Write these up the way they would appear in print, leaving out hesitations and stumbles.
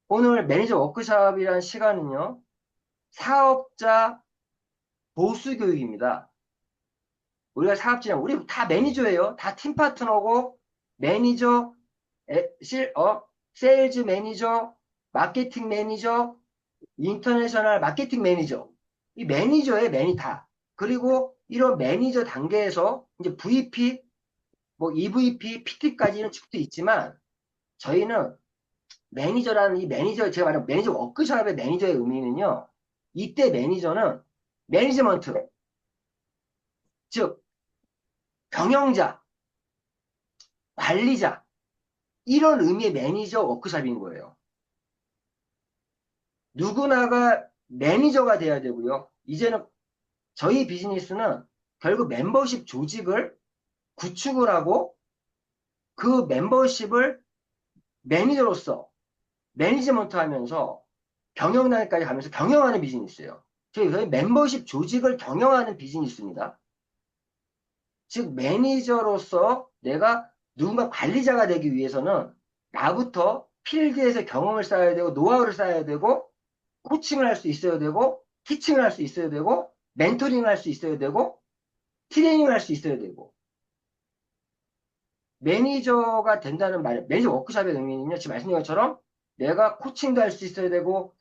오늘 매니저 워크숍이라는 시간은요, 사업자 보수 교육입니다. 우리가 사업자는, 우리 다 매니저예요. 다 팀 파트너고, 매니저, 세일즈 매니저, 마케팅 매니저, 인터내셔널 마케팅 매니저. 이 매니저의 매니 다. 그리고 이런 매니저 단계에서 이제 VP, 뭐 EVP, PT까지는 직도 있지만, 저희는 매니저라는 이 매니저, 제가 말한 매니저 워크숍의 매니저의 의미는요, 이때 매니저는 매니지먼트, 즉, 경영자, 관리자, 이런 의미의 매니저 워크숍인 거예요. 누구나가 매니저가 돼야 되고요. 이제는 저희 비즈니스는 결국 멤버십 조직을 구축을 하고 그 멤버십을 매니저로서 매니지먼트 하면서 경영단까지 가면서 경영하는 비즈니스예요. 저희 멤버십 조직을 경영하는 비즈니스입니다. 즉 매니저로서 내가 누군가 관리자가 되기 위해서는 나부터 필드에서 경험을 쌓아야 되고 노하우를 쌓아야 되고 코칭을 할 수 있어야 되고 티칭을 할 수 있어야 되고 멘토링을 할 수 있어야 되고 트레이닝을 할 수 있어야 되고 매니저가 된다는 말, 매니저 워크숍의 의미는요. 지금 말씀드린 것처럼 내가 코칭도 할 수 있어야 되고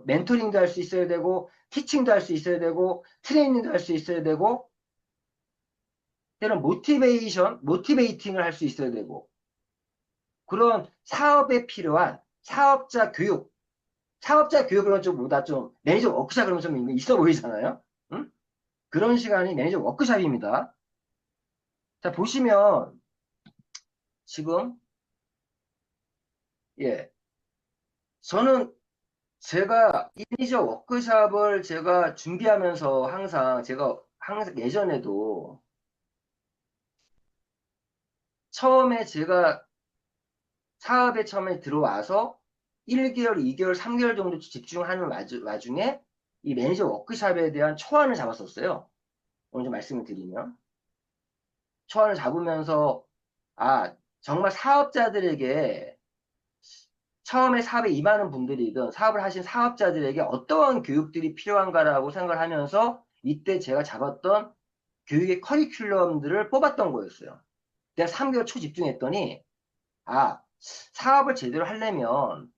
멘토링도 할 수 있어야 되고 티칭도 할 수 있어야 되고 트레이닝도 할 수 있어야 되고 때는 모티베이팅을 할 수 있어야 되고 그런 사업에 필요한 사업자 교육은 좀 보다 좀 매니저 워크숍 그러면 좀 있어 보이잖아요. 응? 그런 시간이 매니저 워크숍입니다. 자, 보시면 지금 예, 저는 제가 이 매니저 워크숍을 제가 준비하면서 항상 예전에도 처음에 제가 사업에 처음에 들어와서 1개월, 2개월, 3개월 정도 집중하는 와중에 이 매니저 워크숍에 대한 초안을 잡았었어요. 오늘 좀 말씀을 드리면. 초안을 잡으면서, 아, 정말 사업자들에게 처음에 사업에 임하는 분들이든 사업을 하신 사업자들에게 어떠한 교육들이 필요한가라고 생각을 하면서 이때 제가 잡았던 교육의 커리큘럼들을 뽑았던 거였어요. 내가 3개월 초 집중했더니, 아, 사업을 제대로 하려면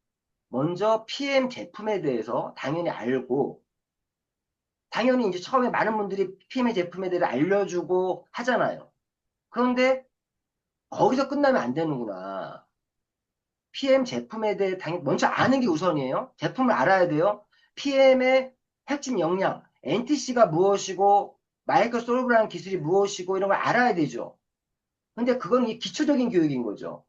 먼저 PM 제품에 대해서 당연히 알고, 당연히 이제 처음에 많은 분들이 PM 제품에 대해 알려주고 하잖아요. 그런데 거기서 끝나면 안 되는구나. PM 제품에 대해 먼저 아는 게 우선이에요. 제품을 알아야 돼요. PM의 핵심 역량, NTC가 무엇이고, 마이크로 솔브라는 기술이 무엇이고, 이런 걸 알아야 되죠. 근데 그건 이 기초적인 교육인 거죠.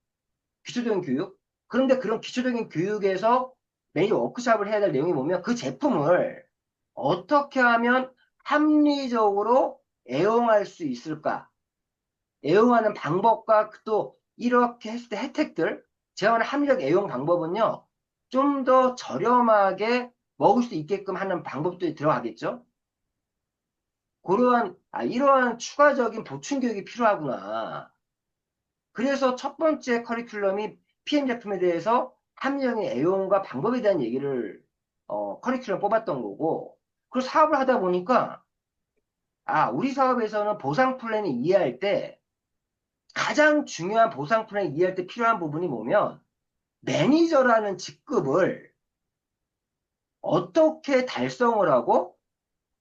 기초적인 교육. 그런데 그런 기초적인 교육에서 매니저 워크숍을 해야 될 내용이 뭐냐면 그 제품을 어떻게 하면 합리적으로 애용할 수 있을까? 애용하는 방법과 또 이렇게 했을 때 혜택들, 제가 말하는 합리적 애용 방법은요, 좀 더 저렴하게 먹을 수 있게끔 하는 방법들이 들어가겠죠? 이러한 추가적인 보충 교육이 필요하구나. 그래서 첫 번째 커리큘럼이 PM 제품에 대해서 합리적인 애용과 방법에 대한 얘기를, 커리큘럼 뽑았던 거고, 그 사업을 하다 보니까, 우리 사업에서는 보상 플랜을 이해할 때 가장 중요한 보상 플랜 이해할 때 필요한 부분이 뭐냐면 매니저라는 직급을 어떻게 달성을 하고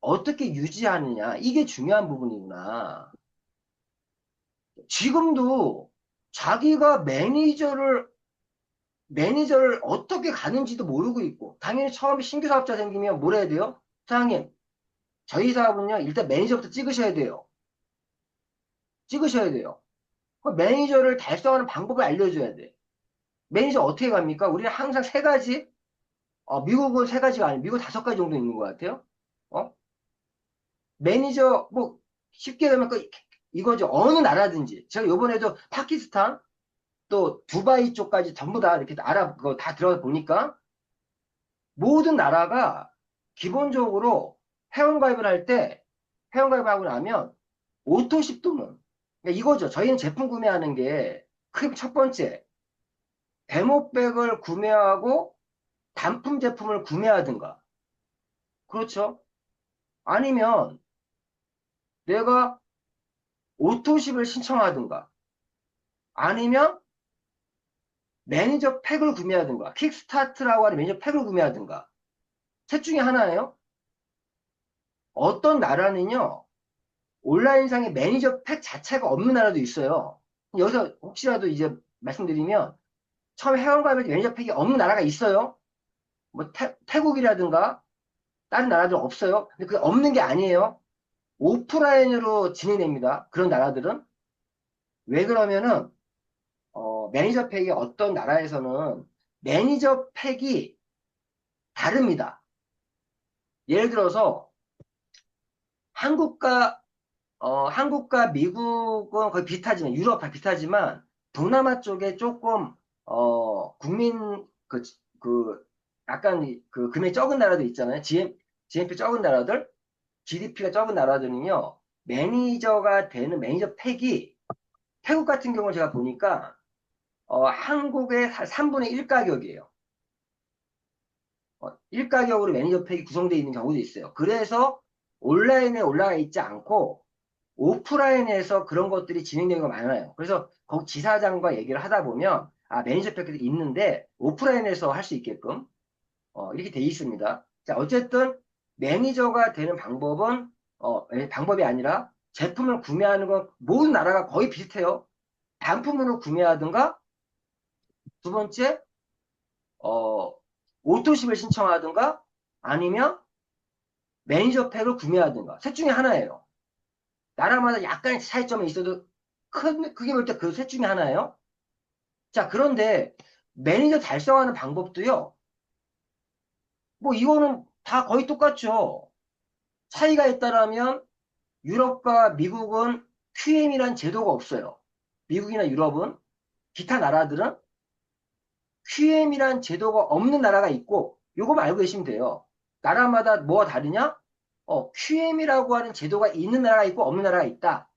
어떻게 유지하느냐 이게 중요한 부분이구나. 지금도 자기가 매니저를 어떻게 가는지도 모르고 있고 당연히 처음에 신규 사업자 생기면 뭘 해야 돼요? 사장님 저희 사업은요 일단 매니저부터 찍으셔야 돼요. 찍으셔야 돼요. 그 매니저를 달성하는 방법을 알려줘야 돼. 매니저 어떻게 갑니까? 우리는 항상 세 가지 미국은 세 가지가 아니고 미국 다섯 가지 정도 있는 것 같아요. 어? 매니저 뭐 쉽게 되면 이거죠. 어느 나라든지 제가 요번에도 파키스탄 또 두바이 쪽까지 전부 다 이렇게 그거 다 들어가 보니까 모든 나라가 기본적으로 회원가입을 할 때 회원가입하고 나면 오토 십도문 그러니까 이거죠. 저희는 제품 구매하는 게 크게 첫 번째 데모백을 구매하고 단품 제품을 구매하든가, 그렇죠? 아니면 내가 오토십을 신청하든가, 아니면 매니저 팩을 구매하든가, 킥스타트라고 하는 매니저 팩을 구매하든가, 셋 중에 하나예요. 어떤 나라는요, 온라인상에 매니저 팩 자체가 없는 나라도 있어요. 여기서 혹시라도 이제 말씀드리면, 처음 회원가입할 때 매니저 팩이 없는 나라가 있어요. 뭐 태국이라든가 다른 나라들 없어요. 근데 그게 없는 게 아니에요. 오프라인으로 진행됩니다. 그런 나라들은. 왜 그러면은 매니저 팩이 어떤 나라에서는 매니저 팩이 다릅니다. 예를 들어서 한국과 한국과 미국은 거의 비슷하지만 유럽 다 비슷하지만 동남아 쪽에 조금 국민 그 약간 그 금액 적은 나라들 있잖아요. GNP 적은 나라들, GDP가 적은 나라들은요. 매니저가 되는 매니저 팩이 태국 같은 경우 제가 보니까 한국의 3분의 1 가격이에요. 1 가격으로 매니저 팩이 구성되어 있는 경우도 있어요. 그래서 온라인에 올라가 있지 않고 오프라인에서 그런 것들이 진행되는 거 많아요. 그래서 거기 지사장과 얘기를 하다 보면 매니저 팩이 있는데 오프라인에서 할 수 있게끔 이렇게 돼 있습니다. 자, 어쨌든 매니저가 되는 방법은 방법이 아니라 제품을 구매하는 건 모든 나라가 거의 비슷해요. 단품으로 구매하든가 두 번째 어, 오토십을 신청하든가 아니면 매니저 팩을 구매하든가 셋 중에 하나예요. 나라마다 약간의 차이점이 있어도 크게 볼 때 그 셋 중에 하나예요. 자, 그런데 매니저 달성하는 방법도요. 뭐 이거는 다 거의 똑같죠. 차이가 있다라면 유럽과 미국은 QM이란 제도가 없어요. 미국이나 유럽은 기타 나라들은 QM이란 제도가 없는 나라가 있고 요거만 알고 계시면 돼요. 나라마다 뭐가 다르냐? QM이라고 하는 제도가 있는 나라가 있고 없는 나라가 있다.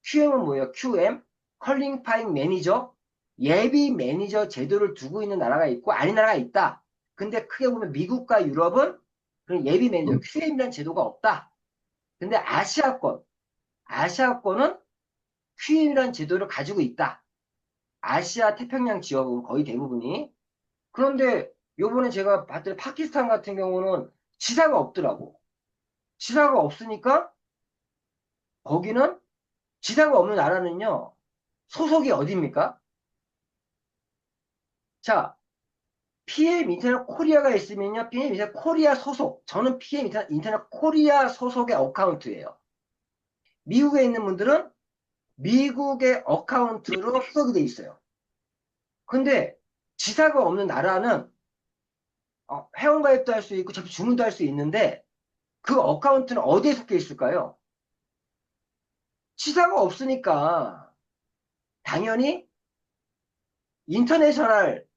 QM은 뭐예요? QM, 퀄리파잉 매니저, 예비 매니저 제도를 두고 있는 나라가 있고 아닌 나라가 있다. 근데 크게 보면 미국과 유럽은 그런 예비 매니저, QM이라는 제도가 없다. 근데 아시아권은 QM이라는 제도를 가지고 있다. 아시아 태평양 지역은 거의 대부분이. 그런데 요번에 제가 봤더니 파키스탄 같은 경우는 지사가 없더라고. 지사가 없으니까 거기는 지사가 없는 나라는요. 소속이 어디입니까? 자, PM 인터넷 코리아가 있으면요. PM 인터넷 코리아 소속. 저는 PM 인터넷 코리아 소속의 어카운트예요. 미국에 있는 분들은 미국의 어카운트로 소속이 돼 있어요. 근데 지사가 없는 나라는 회원가입도 할 수 있고 주문도 할 수 있는데 그 어카운트는 어디에 속해 있을까요? 지사가 없으니까 당연히 인터내셔널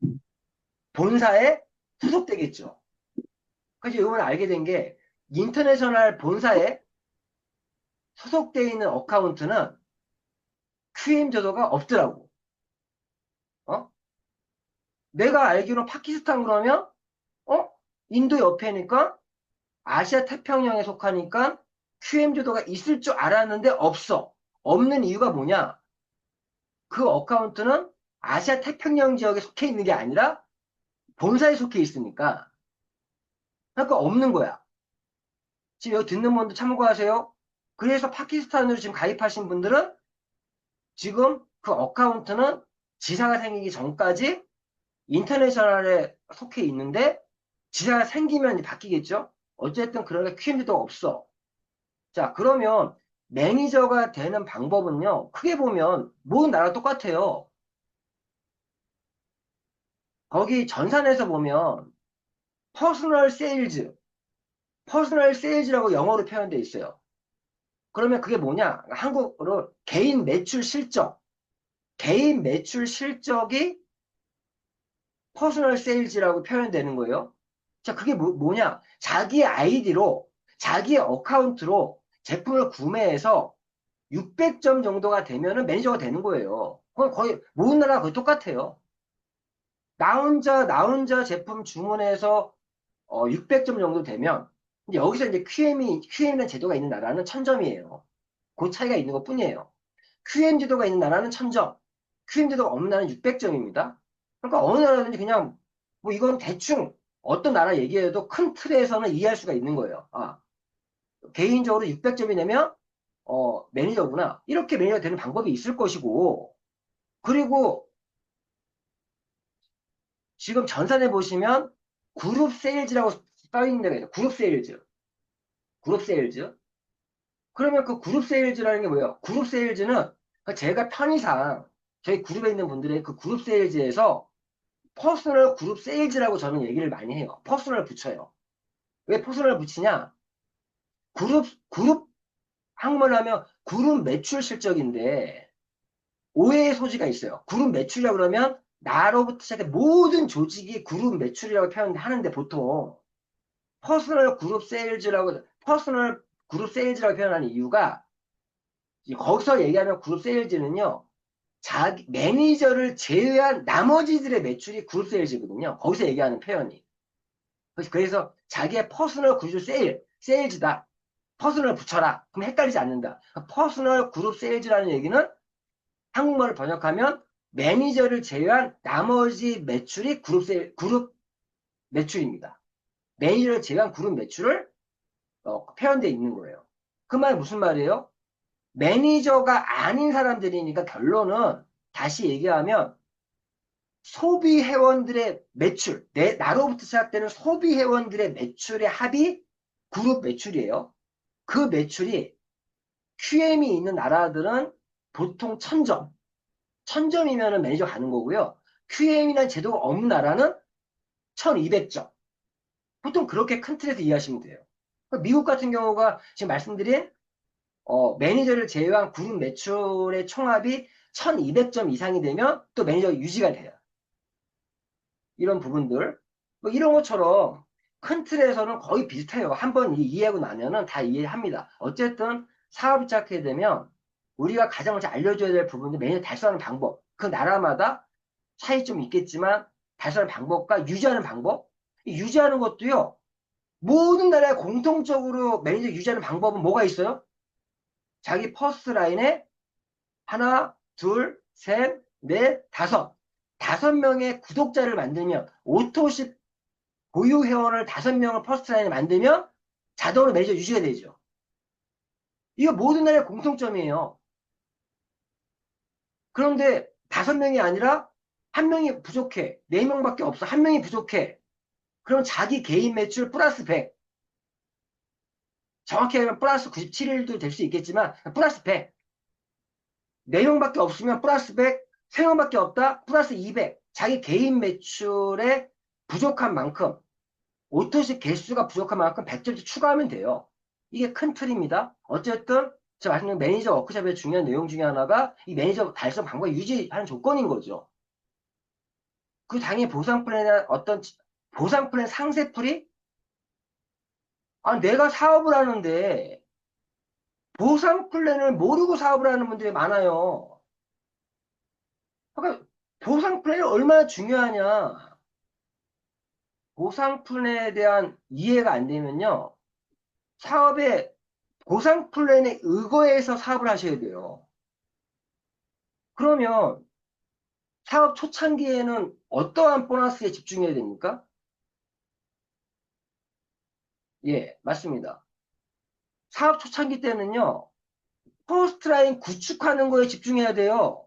본사에 소속되겠죠. 그래서 이번에 알게 된 게 인터내셔널 본사에 소속되어 있는 어카운트는 QM 제도가 없더라고. 어? 내가 알기로 파키스탄 그러면 어? 인도 옆에니까 아시아 태평양에 속하니까 QM 제도가 있을 줄 알았는데 없어. 없는 이유가 뭐냐? 그 어카운트는 아시아 태평양 지역에 속해 있는 게 아니라 본사에 속해 있으니까. 그러니까 없는 거야. 지금 여기 듣는 분들 참고하세요. 그래서 파키스탄으로 지금 가입하신 분들은 지금 그 어카운트는 지사가 생기기 전까지 인터내셔널에 속해 있는데 지사가 생기면 바뀌겠죠? 어쨌든 그러니까 QM도 없어. 자, 그러면 매니저가 되는 방법은요. 크게 보면 모든 나라 똑같아요. 거기 전산에서 보면 퍼스널 세일즈, 퍼스널 세일즈라고 영어로 표현되어 있어요. 그러면 그게 뭐냐? 한국어로 개인 매출 실적. 개인 매출 실적이 퍼스널 세일즈라고 표현되는 거예요. 자, 그게 뭐냐? 자기 아이디로, 자기 어카운트로 제품을 구매해서 600점 정도가 되면은 매니저가 되는 거예요. 거의 모든 나라가 거의 똑같아요. 나 혼자 제품 주문해서 600점 정도 되면 근데 여기서 이제 QM이라는 제도가 있는 나라는 1000점이에요. 그 차이가 있는 것 뿐이에요. QM 제도가 있는 나라는 1000점, QM 제도가 없는 나라는 600점입니다. 그러니까 어느 나라든지 그냥 뭐 이건 대충 어떤 나라 얘기해도 큰 틀에서는 이해할 수가 있는 거예요. 아, 개인적으로 600점이 되면 매니저구나. 이렇게 매니저가 되는 방법이 있을 것이고 그리고 지금 전산에 보시면 그룹 세일즈라고 써 있는 데가 있어요. 그룹 세일즈. 그룹 세일즈. 그러면 그 그룹 세일즈라는 게 뭐예요? 그룹 세일즈는 제가 편의상 저희 그룹에 있는 분들의 그 그룹 세일즈에서 퍼스널 그룹 세일즈라고 저는 얘기를 많이 해요. 퍼스널 붙여요. 왜 퍼스널 붙이냐? 그룹 한국말로 하면 그룹 매출 실적인데 오해의 소지가 있어요. 그룹 매출이라고 그러면 나로부터 시작해 모든 조직이 그룹 매출이라고 표현하는데 보통 퍼스널 그룹 세일즈라고 표현하는 이유가 거기서 얘기하는 그룹 세일즈는요. 자기 매니저를 제외한 나머지들의 매출이 그룹 세일즈거든요. 거기서 얘기하는 표현이. 그래서 자기의 퍼스널 그룹 세일즈다. 퍼스널 붙여라. 그럼 헷갈리지 않는다. 퍼스널 그룹 세일즈라는 얘기는 한국말을 번역하면 매니저를 제외한 나머지 매출이 그룹 매출입니다. 매니저를 제외한 그룹 매출을 표현되어 있는 거예요. 그 말은 무슨 말이에요? 매니저가 아닌 사람들이니까 결론은 다시 얘기하면 소비 회원들의 매출, 나로부터 시작되는 소비 회원들의 매출의 합이 그룹 매출이에요. 그 매출이 QM이 있는 나라들은 보통 1000점. 1000점이면 매니저 가는 거고요. QM이라는 제도가 없는 나라는 1200점. 보통 그렇게 큰 틀에서 이해하시면 돼요. 미국 같은 경우가 지금 말씀드린 매니저를 제외한 그룹 매출의 총합이 1200점 이상이 되면 또 매니저가 유지가 돼요. 이런 부분들. 뭐 이런 것처럼 큰 틀에서는 거의 비슷해요. 한번 이해하고 나면은 다 이해합니다. 어쨌든 사업이 시작하게 되면 우리가 가장 먼저 알려줘야 될 부분은 매니저 달성하는 방법. 그 나라마다 차이 좀 있겠지만 달성하는 방법과 유지하는 방법. 유지하는 것도요. 모든 나라에 공통적으로 매니저 유지하는 방법은 뭐가 있어요? 자기 퍼스트 라인에 하나, 둘, 셋, 넷, 다섯 명의 구독자를 만들면 오토십 보유 회원을 5명을 퍼스트 라인에 만들면 자동으로 매니저 유지가 되죠. 이거 모든 나라의 공통점이에요. 그런데 5명이 아니라 1명이 부족해. 4명밖에 없어. 1명이 부족해. 그럼 자기 개인 매출 플러스 100. 정확히 하면 플러스 97일도 될 수 있겠지만 플러스 100. 4명밖에 없으면 플러스 100. 3명밖에 없다. 플러스 200. 자기 개인 매출에 부족한 만큼 오토식 개수가 부족한 만큼 100점 추가하면 돼요. 이게 큰 틀입니다. 어쨌든 제가 말씀드린 매니저 워크숍의 중요한 내용 중에 하나가 이 매니저 달성 방법 유지하는 조건인 거죠. 그 당연히 보상 플랜이나 어떤 보상 플랜 상세풀이 내가 사업을 하는데 보상 플랜을 모르고 사업을 하는 분들이 많아요. 그러니까 보상 플랜이 얼마나 중요하냐. 보상 플랜에 대한 이해가 안 되면요. 사업의 보상 플랜에 의거해서 사업을 하셔야 돼요. 그러면 사업 초창기에는 어떠한 보너스에 집중해야 됩니까? 예, 맞습니다. 사업 초창기 때는요, 퍼스트라인 구축하는 거에 집중해야 돼요.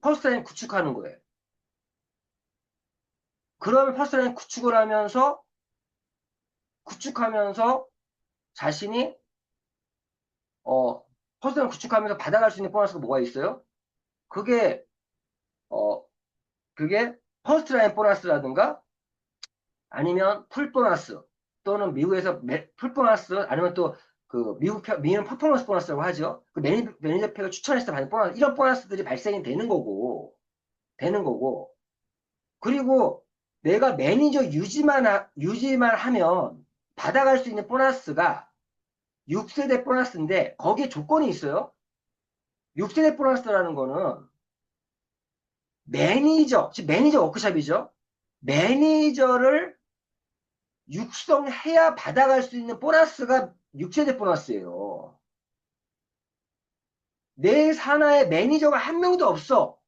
퍼스트라인 구축하는 거에. 그러면 퍼스트라인 구축하면서 자신이, 퍼스트라인 구축하면서 받아갈 수 있는 보너스가 뭐가 있어요? 그게, 어, 그게 퍼스트라인 보너스라든가 아니면 풀 보너스 또는 미국에서 풀 보너스 아니면 또 그 미국 퍼포먼스 보너스라고 하죠. 그 매니저 팩을 추천해서 받는 보너스 이런 보너스들이 발생이 되는 거고 그리고 내가 매니저 유지만 하면 받아갈 수 있는 보너스가 6세대 보너스인데 거기에 조건이 있어요. 6세대 보너스라는 거는 매니저, 지금 매니저 워크숍이죠. 매니저를 육성해야 받아갈 수 있는 보너스가 6세대 보너스예요. 내 산하에 매니저가 한 명도 없어.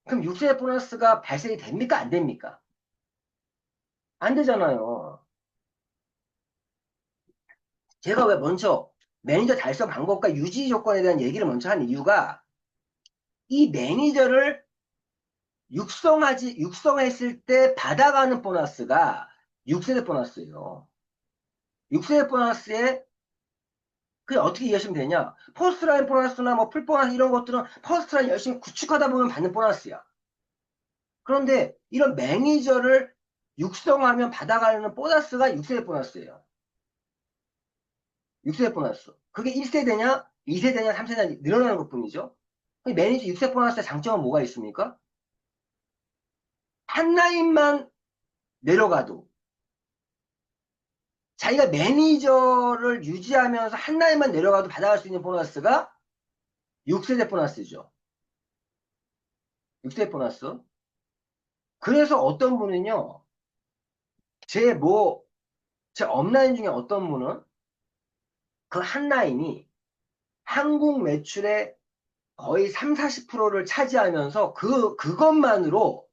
그럼 6세대 보너스가 발생이 됩니까? 안 됩니까? 안 되잖아요. 제가 왜 먼저 매니저 달성 방법과 유지 조건에 대한 얘기를 먼저 한 이유가 이 매니저를 육성했을 때 받아가는 보너스가 6세대 보너스예요. 6세대 보너스에 그게 어떻게 이해하시면 되냐? 퍼스트라인 보너스나 뭐 풀보너스 이런 것들은 퍼스트라인 열심히 구축하다 보면 받는 보너스야. 그런데 이런 매니저를 육성하면 받아가는 보너스가 6세대 보너스예요. 6세대 보너스. 그게 1세대냐, 2세대냐, 3세대냐 늘어나는 것 뿐이죠. 매니저 6세대 보너스의 장점은 뭐가 있습니까? 한 라인만 내려가도 자기가 매니저를 유지하면서 한 라인만 내려가도 받아갈 수 있는 보너스가 6세대 보너스죠. 6세대 보너스. 그래서 어떤 분은요, 제 업라인 중에 어떤 분은 그 한 라인이 한국 매출의 거의 3, 40%를 차지하면서 그것만으로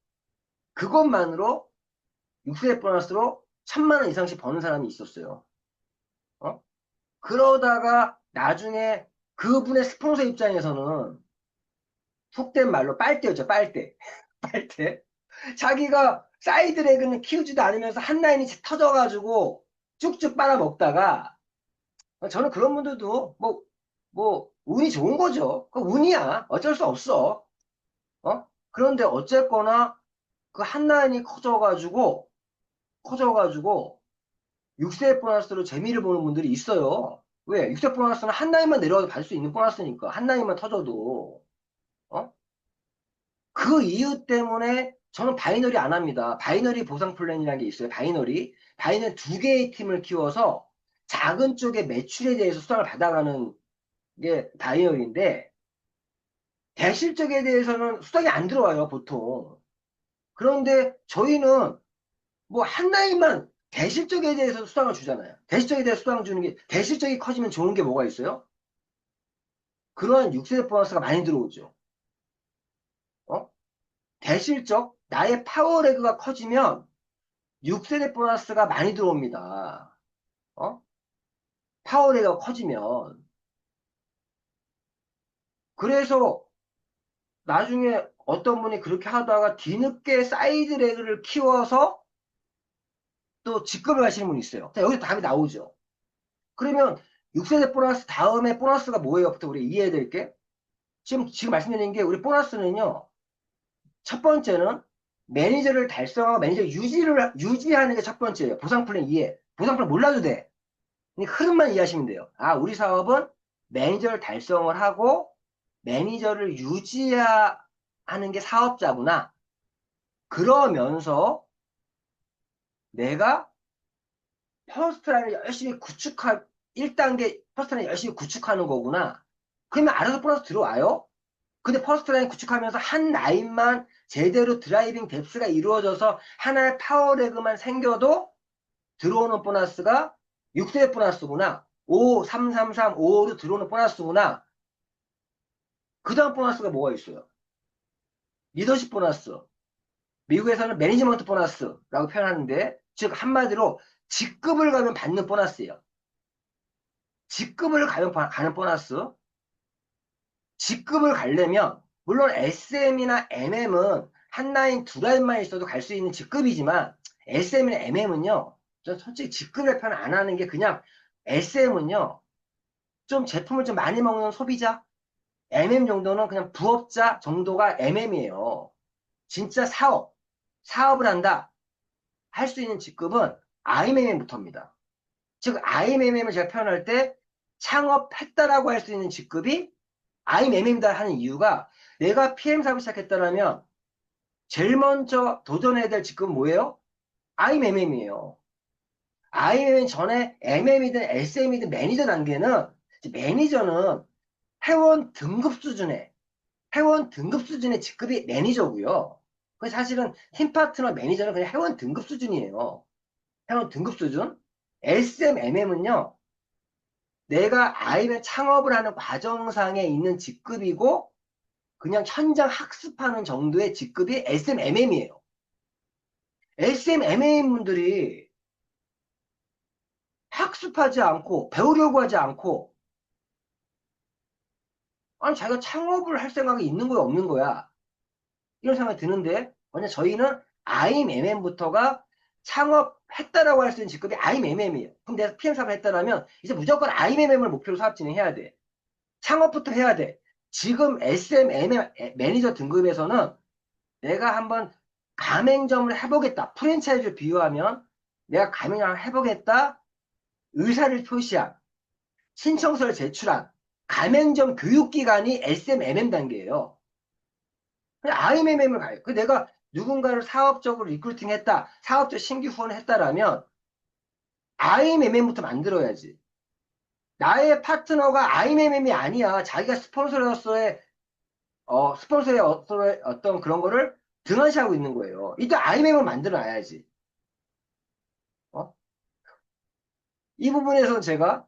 6세대 보너스로 1,000만 원 이상씩 버는 사람이 있었어요. 어? 그러다가 나중에 그분의 스폰서 입장에서는 속된 말로 빨대였죠, 빨대. 빨대. 자기가 사이드레그는 키우지도 않으면서 한 라인이 터져가지고 쭉쭉 빨아먹다가 저는 그런 분들도 운이 좋은 거죠. 그 운이야. 어쩔 수 없어. 그런데 어쨌거나 그 한 라인이 커져가지고 6세 보너스로 재미를 보는 분들이 있어요. 왜? 6세 보너스는 한 라인만 내려가도 받을 수 있는 보너스니까. 한 라인만 터져도. 어? 그 이유 때문에 저는 바이너리 안 합니다. 바이너리 보상 플랜이라는 게 있어요. 바이너리 두 개의 팀을 키워서 작은 쪽의 매출에 대해서 수당을 받아가는 게 바이너리인데 대실적에 대해서는 수당이 안 들어와요, 보통. 그런데 저희는 뭐 한 라인만 대실적에 대해서 수당을 주잖아요. 대실적에 대해서 수당을 주는 게 대실적이 커지면 좋은 게 뭐가 있어요? 그런 6세대 보너스가 많이 들어오죠. 어? 대실적 나의 파워레그가 커지면 6세대 보너스가 많이 들어옵니다. 어? 파워레그가 커지면. 그래서 나중에 어떤 분이 그렇게 하다가 뒤늦게 사이드 레그를 키워서 또 직급을 가시는 분이 있어요. 자, 여기서 답이 나오죠. 그러면 6세대 보너스 다음에 보너스가 뭐예요?부터 우리 이해해야 될 게. 지금 말씀드린 게 우리 보너스는요. 첫 번째는 매니저를 달성하고 매니저 유지하는 게 첫 번째예요. 보상 플랜 이해. 보상 플랜 몰라도 돼. 흐름만 이해하시면 돼요. 아, 우리 사업은 매니저를 달성을 하고 매니저를 유지하는 게 사업자구나. 그러면서 내가 퍼스트라인을 열심히 1단계 퍼스트라인 열심히 구축하는 거구나. 그러면 알아서 보너스 들어와요. 근데 퍼스트라인 구축하면서 한 라인만 제대로 드라이빙 뎁스가 이루어져서 하나의 파워레그만 생겨도 들어오는 보너스가 6세 보너스구나. 5, 3, 3, 3, 5로 들어오는 보너스구나. 그 다음 보너스가 뭐가 있어요? 리더십 보너스. 미국에서는 매니지먼트 보너스라고 표현하는데, 즉, 한마디로 직급을 가면 받는 보너스예요. 직급을 가면 가는 보너스. 직급을 가려면, 물론 SM이나 MM은 한 라인, 두 라인만 있어도 갈 수 있는 직급이지만, SM이나 MM은요, 전 솔직히 직급을 표현 안 하는 게 그냥, SM은요, 좀 제품을 좀 많이 먹는 소비자, MM 정도는 그냥 부업자 정도가 MM이에요. 진짜 사업을 한다. 할 수 있는 직급은 IMM부터입니다. 즉, IMM을 제가 표현할 때 창업했다라고 할 수 있는 직급이 IMM이다 하는 이유가 내가 PM 사업을 시작했다면 제일 먼저 도전해야 될 직급은 뭐예요? IMM이에요. IMM 전에 MM이든 SM이든 매니저 단계는 매니저는 회원 등급 수준에 회원 등급 수준의 직급이 매니저고요. 그 사실은 팀 파트너 매니저는 그냥 회원 등급 수준이에요. 회원 등급 수준. SMMM은요, 내가 아이를 창업을 하는 과정상에 있는 직급이고, 그냥 현장 학습하는 정도의 직급이 SMMM이에요. SMMM 분들이 학습하지 않고, 배우려고 하지 않고, 아니, 자기가 창업을 할 생각이 있는 거야, 없는 거야? 이런 생각이 드는데, 만약 저희는 IMMM부터가 창업했다라고 할 수 있는 직급이 IMMM이에요. 그럼 내가 PM 사업을 했다라면, 이제 무조건 IMMM을 목표로 사업 진행해야 돼. 창업부터 해야 돼. 지금 SMMM 매니저 등급에서는 내가 한번 가맹점을 해보겠다. 프랜차이즈를 비유하면 내가 가맹점을 해보겠다. 의사를 표시한, 신청서를 제출한 가맹점 교육기관이 SMMM 단계예요. IMMM을 가요. 그 내가 누군가를 사업적으로 리크루팅 했다. 사업적 신규 후원을 했다라면 IMMM부터 만들어야지. 나의 파트너가 IMMM이 아니야. 자기가 스폰서의 어떤 그런 거를 등한시하고 있는 거예요. 일단 IMM을 만들어놔야지. 어? 이 부분에서는 제가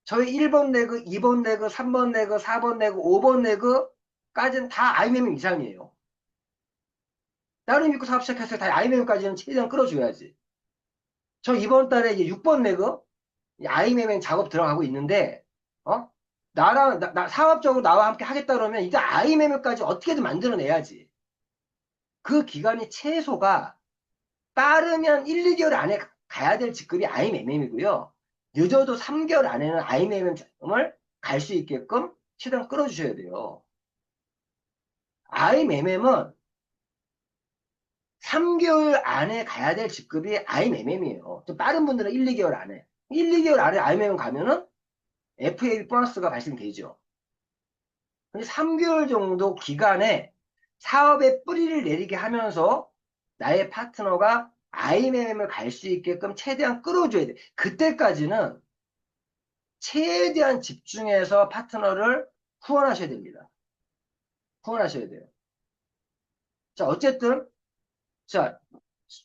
저희 1번 레그, 2번 레그, 3번 레그, 4번 레그, 5번 레그까지는 다 IMM 이상이에요. 나를 믿고 사업 시작했을 때 다 IMM까지는 최대한 끌어줘야지. 저 이번 달에 이제 6번 레그, IMM 작업 들어가고 있는데, 어? 사업적으로 나와 함께 하겠다 그러면 이제 IMM까지 어떻게든 만들어내야지. 그 기간이 최소가 빠르면 1, 2개월 안에 가야 될 직급이 IMM이고요. 늦어도 3개월 안에는 IMM을 갈 수 있게끔 최대한 끌어주셔야 돼요. IMM은 3개월 안에 가야 될 직급이 IMM이에요. 좀 빠른 분들은 1, 2개월 안에. 1, 2개월 안에 IMM 가면은 FAB 보너스가 발생되죠. 근데 3개월 정도 기간에 사업에 뿌리를 내리게 하면서 나의 파트너가 IMM을 갈 수 있게끔 최대한 끌어줘야 돼. 그때까지는 최대한 집중해서 파트너를 후원하셔야 됩니다. 후원하셔야 돼요. 자, 어쨌든, 자,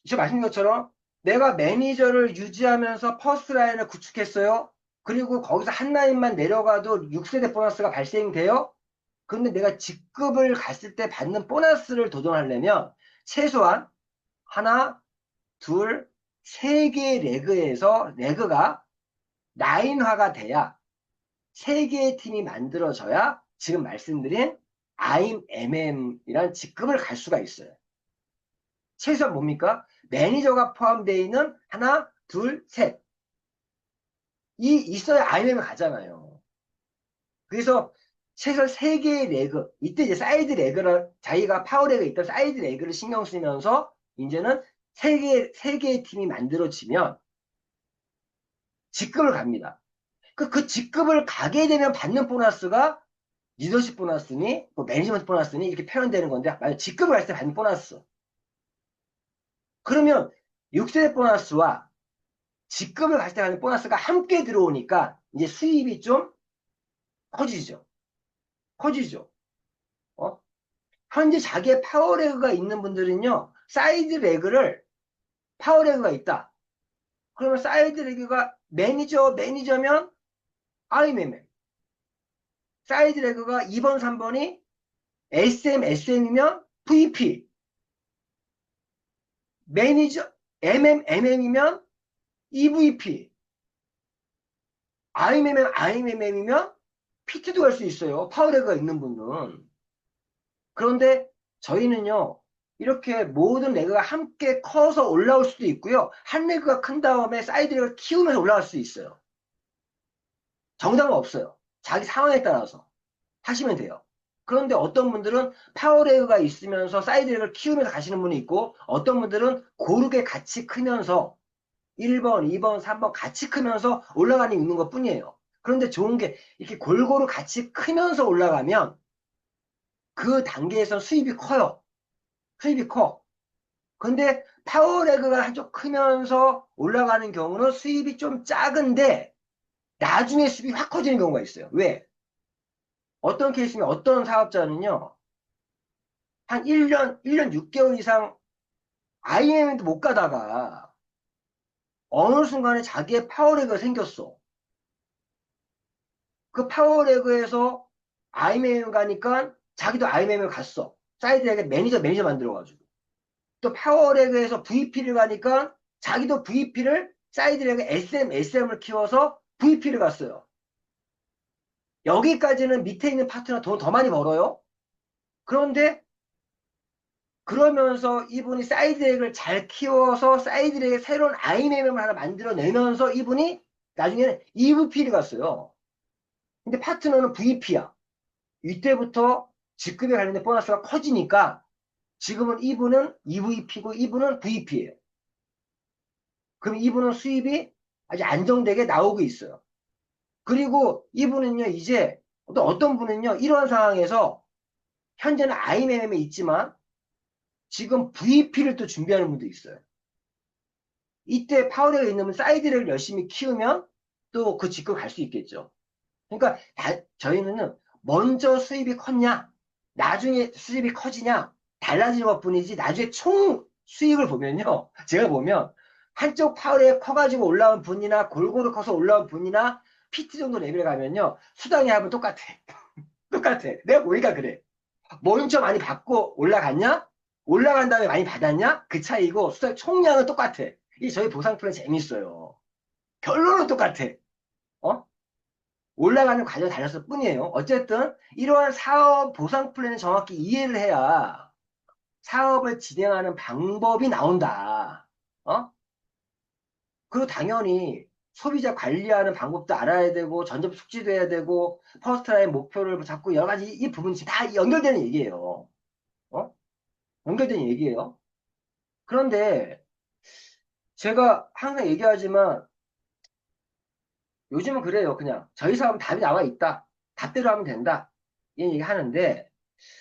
제가 말씀드린 것처럼 내가 매니저를 유지하면서 퍼스트 라인을 구축했어요. 그리고 거기서 한 라인만 내려가도 6세대 보너스가 발생돼요. 그런데 내가 직급을 갔을 때 받는 보너스를 도전하려면 최소한 하나, 둘, 세 개의 레그에서 레그가 라인화가 돼야 세 개의 팀이 만들어져야 지금 말씀드린 IMM이란 직급을 갈 수가 있어요. 최소한 뭡니까? 매니저가 포함되어 있는 하나, 둘, 셋. 이 있어야 IMM을 가잖아요. 그래서 최소 3개의 레그, 이때 이제 사이드 레그를, 자기가 파워 레그가 있던 사이드 레그를 신경 쓰면서, 이제는 3개의 팀이 만들어지면 직급을 갑니다. 그 직급을 가게 되면 받는 보너스가 리더십 보너스니, 뭐 매니지먼트 보너스니, 이렇게 표현되는 건데, 만약 직급을 갈 때 받는 보너스. 그러면 6세대 보너스와 직급을 갈 때 받는 보너스가 함께 들어오니까, 이제 수입이 좀 커지죠. 커지죠. 어? 현재 자기의 파워레그가 있는 분들은요, 사이드 레그를, 파워레그가 있다. 그러면 사이드 레그가 매니저면 IMM. 사이드 레그가 2번, 3번이 SM이면 VP. 매니저, MM이면 EVP. IMM이면 PT도 할 수 있어요. 파워레그가 있는 분은. 그런데 저희는요, 이렇게 모든 레그가 함께 커서 올라올 수도 있고요. 한 레그가 큰 다음에 사이드 레그를 키우면서 올라갈 수 있어요. 정답은 없어요. 자기 상황에 따라서 하시면 돼요. 그런데 어떤 분들은 파워 레그가 있으면서 사이드 레그를 키우면서 가시는 분이 있고, 어떤 분들은 고르게 같이 크면서 1번, 2번, 3번 같이 크면서 올라가는 있는 것 뿐이에요. 그런데 좋은 게 이렇게 골고루 같이 크면서 올라가면 그 단계에서 수입이 커요. 수입이 커. 근데 파워레그가 한쪽 크면서 올라가는 경우는 수입이 좀 작은데 나중에 수입이 확 커지는 경우가 있어요. 왜? 어떤 케이스면 어떤 사업자는요. 한 1년 6개월 이상 IMM도 못 가다가 어느 순간에 자기의 파워레그가 생겼어. 그 파워레그에서 IMM 가니까 자기도 IMM을 갔어. 사이드에게 매니저 만들어가지고. 또 파워레그에서 VP를 가니까 자기도 VP를 사이드레그 SM을 키워서 VP를 갔어요. 여기까지는 밑에 있는 파트너 돈 더 많이 벌어요. 그런데 그러면서 이분이 사이드렉을 잘 키워서 사이드렉에 새로운 IMM을 하나 만들어내면서 이분이 나중에는 EVP를 갔어요. 근데 파트너는 VP야. 이때부터 직급에 관련된 보너스가 커지니까 지금은 이분은 EVP고 이분은 VP예요. 그럼 이분은 수입이 아주 안정되게 나오고 있어요. 그리고 이분은요, 이제 또 어떤 분은요, 이런 상황에서 현재는 IMM에 있지만 지금 VP를 또 준비하는 분도 있어요. 이때 파워레가 있는 사이드를 열심히 키우면 또 그 직급 갈 수 있겠죠. 그러니까 저희는 먼저 수입이 컸냐, 나중에 수입이 커지냐 달라지는 것 뿐이지 나중에 총 수익을 보면요. 제가 보면 한쪽 파워레 커가지고 올라온 분이나 골고루 커서 올라온 분이나 PT 정도 레벨에 가면요. 수당의 합은 똑같아. 똑같아. 내가 보니까 그래. 먼저 많이 받고 올라갔냐? 올라간 다음에 많이 받았냐? 그 차이고 수당 총량은 똑같아. 이 저희 보상 플랜 재밌어요. 결론은 똑같아. 어? 올라가는 과정이 달렸을 뿐이에요. 어쨌든 이러한 사업 보상 플랜을 정확히 이해를 해야 사업을 진행하는 방법이 나온다. 어? 그리고 당연히 소비자 관리하는 방법도 알아야 되고 전접 숙지도 해야 되고 퍼스트라인 목표를 잡고 여러 가지 이 부분이 다 연결되는 얘기예요. 어? 연결되는 얘기예요. 그런데 제가 항상 얘기하지만 요즘은 그래요. 그냥 저희 사업은 답이 나와 있다. 답대로 하면 된다. 이 얘기 하는데